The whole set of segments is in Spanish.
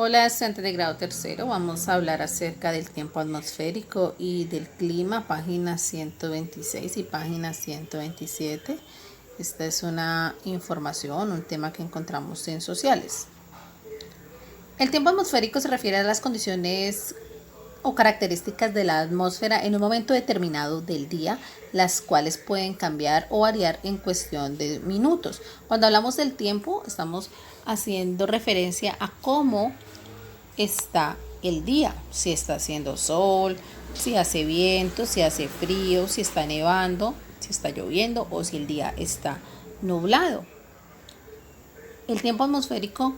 Hola, estudiantes de grado tercero. Vamos a hablar acerca del tiempo atmosférico y del clima, página 126 y página 127. Esta es una información, un tema que encontramos en sociales. El tiempo atmosférico se refiere a las condiciones o características de la atmósfera en un momento determinado del día, las cuales pueden cambiar o variar en cuestión de minutos. Cuando hablamos del tiempo, estamos haciendo referencia a cómo está el día, si está haciendo sol, si hace viento, si hace frío, si está nevando, si está lloviendo o si el día está nublado. El tiempo atmosférico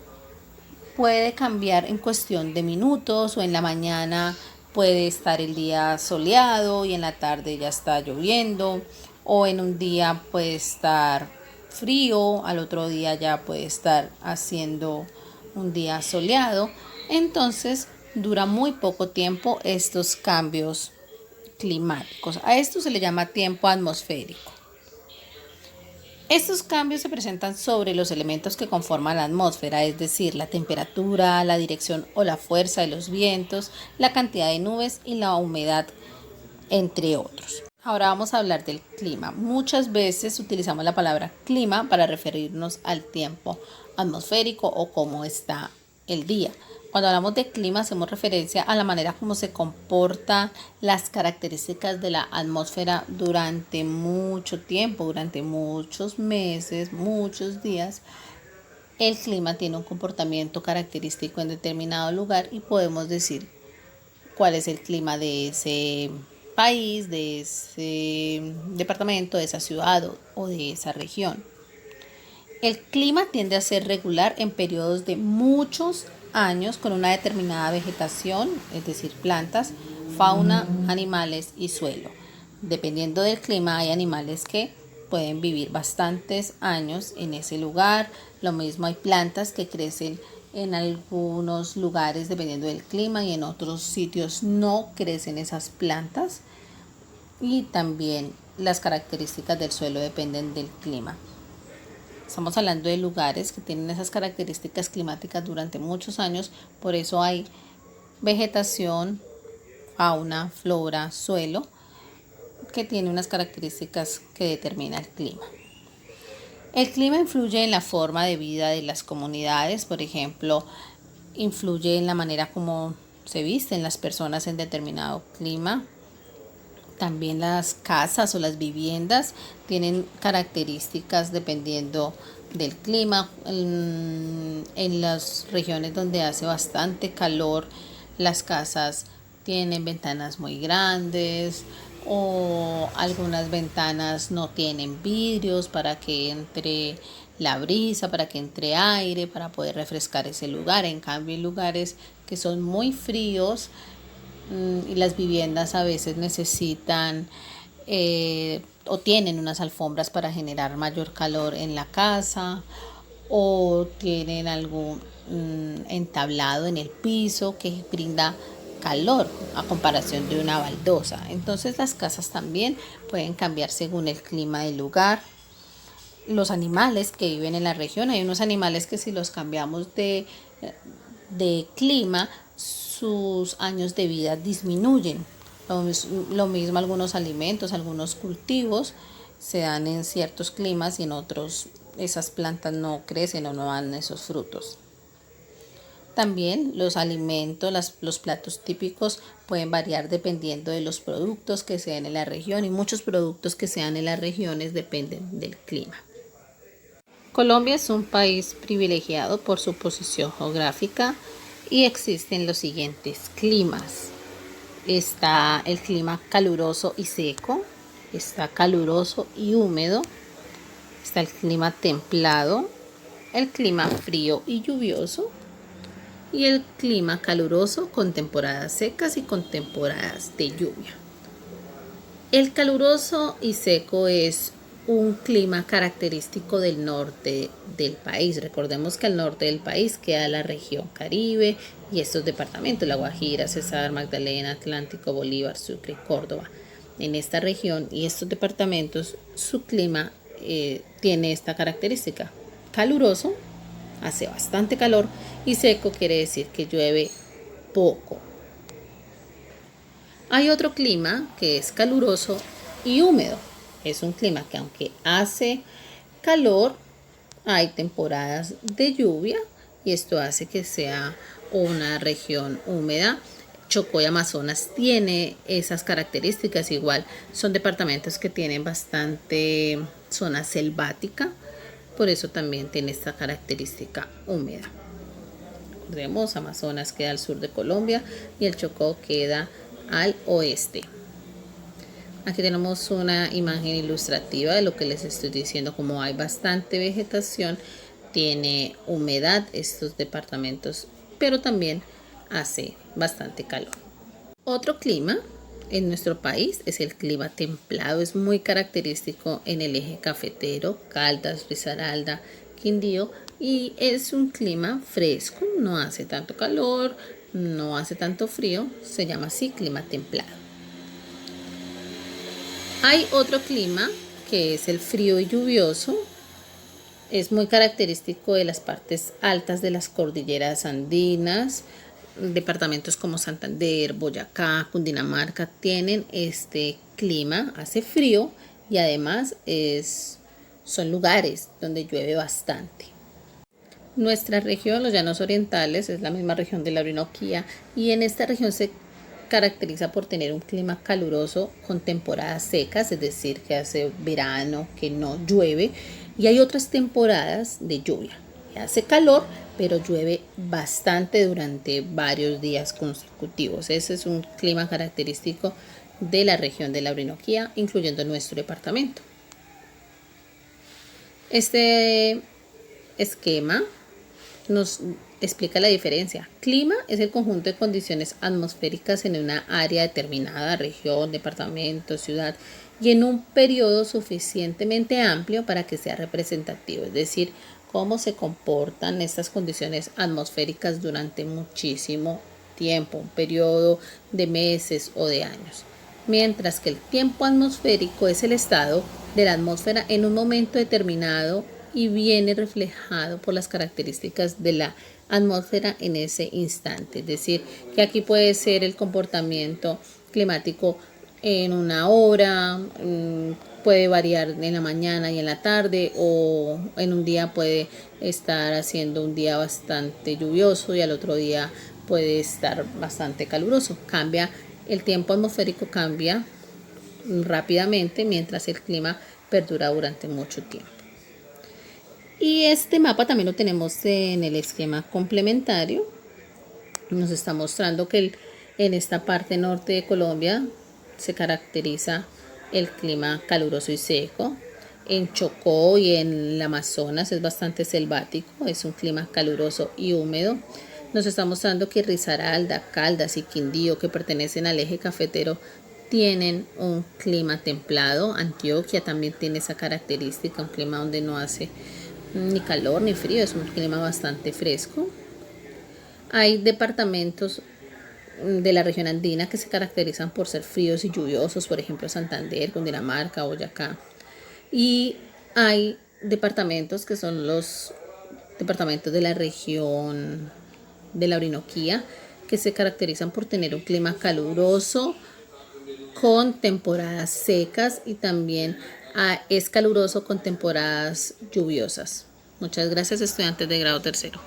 puede cambiar en cuestión de minutos, o en la mañana puede estar el día soleado y en la tarde ya está lloviendo, o en un día puede estar frío, al otro día ya puede estar haciendo un día soleado. Entonces dura muy poco tiempo estos cambios climáticos. A esto se le llama tiempo atmosférico. Estos cambios se presentan sobre los elementos que conforman la atmósfera, es decir, la temperatura, la dirección o la fuerza de los vientos, la cantidad de nubes y la humedad, entre otros. Ahora vamos a hablar del clima. Muchas veces utilizamos la palabra clima para referirnos al tiempo atmosférico o cómo está el día. Cuando hablamos de clima hacemos referencia a la manera como se comportan las características de la atmósfera durante mucho tiempo, durante muchos meses, muchos días. El clima tiene un comportamiento característico en determinado lugar y podemos decir cuál es el clima de ese país, de ese departamento, de esa ciudad o de esa región. El clima tiende a ser regular en periodos de muchos años con una determinada vegetación, es decir, plantas, fauna, animales y suelo. Dependiendo del clima hay animales que pueden vivir bastantes años en ese lugar. Lo mismo hay plantas que crecen en algunos lugares dependiendo del clima y en otros sitios no crecen esas plantas. Y también las características del suelo dependen del clima. Estamos hablando de lugares que tienen esas características climáticas durante muchos años, por eso hay vegetación, fauna, flora, suelo, que tiene unas características que determina el clima. El clima influye en la forma de vida de las comunidades, por ejemplo, influye en la manera como se visten las personas en determinado clima. También las casas o las viviendas tienen características dependiendo del clima. En las regiones donde hace bastante calor, las casas tienen ventanas muy grandes o algunas ventanas no tienen vidrios para que entre la brisa, para que entre aire, para poder refrescar ese lugar. En cambio, en lugares que son muy fríos, y las viviendas a veces necesitan o tienen unas alfombras para generar mayor calor en la casa, o tienen algún entablado en el piso que brinda calor a comparación de una baldosa. Entonces las casas también pueden cambiar según el clima del lugar. Los animales que viven en la región, hay unos animales que si los cambiamos de clima, sus años de vida disminuyen. Lo mismo algunos alimentos, algunos cultivos se dan en ciertos climas y en otros esas plantas no crecen o no dan esos frutos. También los alimentos, los platos típicos pueden variar dependiendo de los productos que se den en la región, y muchos productos que se dan en las regiones dependen del clima. Colombia es un país privilegiado por su posición geográfica y existen los siguientes climas. Está el clima caluroso y seco, está caluroso y húmedo, está el clima templado, el clima frío y lluvioso y el clima caluroso con temporadas secas y con temporadas de lluvia. El caluroso y seco es un clima característico del norte del país. Recordemos que al norte del país queda la región Caribe y estos departamentos: La Guajira, Cesar, Magdalena, Atlántico, Bolívar, Sucre, Córdoba. En esta región y estos departamentos su clima tiene esta característica: caluroso hace bastante calor, y seco quiere decir que llueve poco. Hay otro clima que es caluroso y húmedo. Es un clima que aunque hace calor, hay temporadas de lluvia y esto hace que sea una región húmeda. Chocó y Amazonas tiene esas características, igual son departamentos que tienen bastante zona selvática, por eso también tiene esta característica húmeda. Vemos, Amazonas queda al sur de Colombia y el Chocó queda al oeste. Aquí tenemos una imagen ilustrativa de lo que les estoy diciendo. Como hay bastante vegetación, tiene humedad estos departamentos, pero también hace bastante calor. Otro clima en nuestro país es el clima templado. Es muy característico en el eje cafetero, Caldas, Risaralda, Quindío, y es un clima fresco, no hace tanto calor, no hace tanto frío, se llama así clima templado. Hay otro clima que es el frío y lluvioso. Es muy característico de las partes altas de las cordilleras andinas. Departamentos como Santander, Boyacá, Cundinamarca tienen este clima, hace frío y además son lugares donde llueve bastante. Nuestra región, los Llanos Orientales, es la misma región de la Orinoquía y en esta región se caracteriza por tener un clima caluroso con temporadas secas, es decir, que hace verano, que no llueve, y hay otras temporadas de lluvia. Hace calor, pero llueve bastante durante varios días consecutivos. Ese es un clima característico de la región de la Orinoquía, incluyendo nuestro departamento. Este esquema nos explica la diferencia. Clima es el conjunto de condiciones atmosféricas en una área determinada, región, departamento, ciudad, y en un periodo suficientemente amplio para que sea representativo, es decir, cómo se comportan estas condiciones atmosféricas durante muchísimo tiempo, un periodo de meses o de años. Mientras que el tiempo atmosférico es el estado de la atmósfera en un momento determinado y viene reflejado por las características de la atmósfera en ese instante. Es decir, que aquí puede ser el comportamiento climático en una hora, puede variar en la mañana y en la tarde, o en un día puede estar haciendo un día bastante lluvioso y al otro día puede estar bastante caluroso. Cambia, el tiempo atmosférico cambia rápidamente mientras el clima perdura durante mucho tiempo. Y este mapa también lo tenemos en el esquema complementario. Nos está mostrando que en esta parte norte de Colombia se caracteriza el clima caluroso y seco. En Chocó y en el Amazonas es bastante selvático, es un clima caluroso y húmedo. Nos está mostrando que Risaralda, Caldas y Quindío, que pertenecen al eje cafetero, tienen un clima templado. Antioquia también tiene esa característica, un clima donde no hace ni calor ni frío, es un clima bastante fresco. Hay departamentos de la región andina que se caracterizan por ser fríos y lluviosos, por ejemplo Santander, Cundinamarca, Boyacá. Y hay departamentos que son los departamentos de la región de la Orinoquía, que se caracterizan por tener un clima caluroso con temporadas secas y también es caluroso con temporadas lluviosas. Muchas gracias, estudiantes de grado tercero.